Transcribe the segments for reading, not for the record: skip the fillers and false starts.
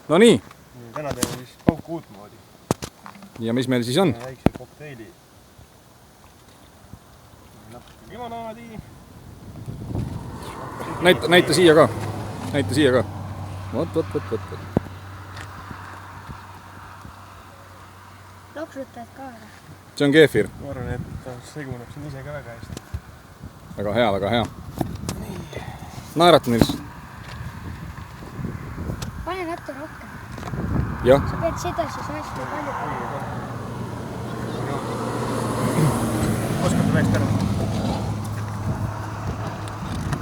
No nii. Täna teeme siis pauku uutmoodi. Ja mis meil siis on? Väikse kokteili. Natuke limonaadi. Näita siia ka. Näita siia ka. Vot. Loksutad ka ära. See on keefir. Ma arvan, et seguneb siin ise ka väga hästi. Väga hea, väga hea. Naerata, Nils. Pane natuke rohkem. Jah. Sa pead seda siis hästi palju. Oskad väikest ära?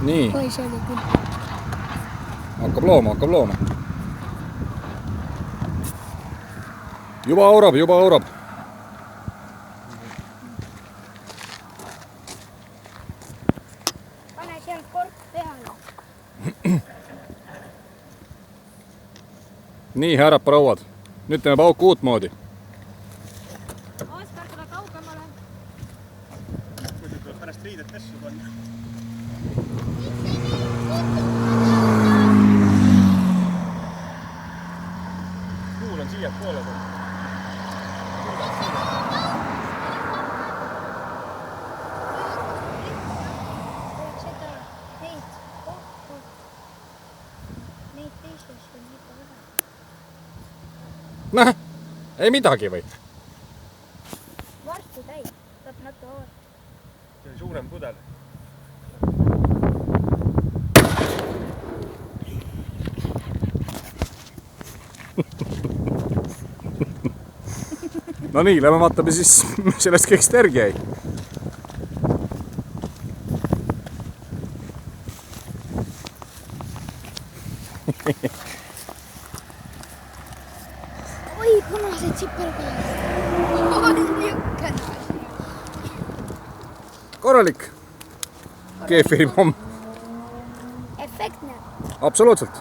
Nii. Oi, see oli küll. Hakkab looma. Juba aurab. Pane seal kork peale. Nii, härrad prouad. Nüüd teeme pauku uutmoodi. Oskar, tule kaugemale. Muidu tuleb pärast riidet pessu panna. Kuul on siia poole peal. Neid teisest on ikka vähe. Näh, ei midagi või? Varsti täis, saab natuke oodata. See oli suurem pudel. No nii, lähme vaatame siis sellest kõigest järgi jäi. Oi, punased sipelgad. Niisugune asi. Korralik keefiripomm. Efektne. Absoluutselt.